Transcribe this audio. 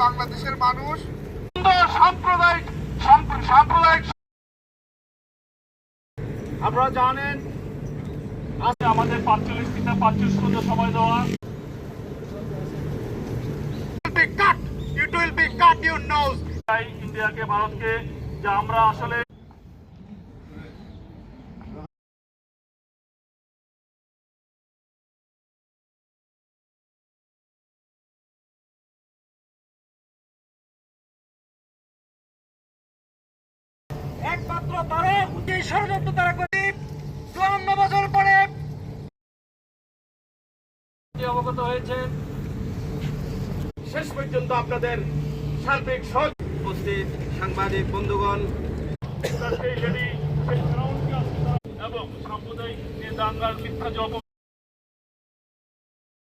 বাংলাদেশের মানুষ সাম্প্রদায়িক সাম্প্রদায়িক আপনারা জানেন আজকে আমাদের 45 সময় দেওয়া it will be cut your nose ইন্ডিয়াকে ভারতকে যে আমরা আসলে একমাত্র তারা যে ষড়যন্ত্র তারা করে 54 বছর পরে অবগত হয়েছেন শেষ পর্যন্ত আপনাদের সার্বিক উপস্থিত সাংবাদিক বন্ধুগণ এবং সাম্প্রদায়িক দাঙ্গার মিথ্যা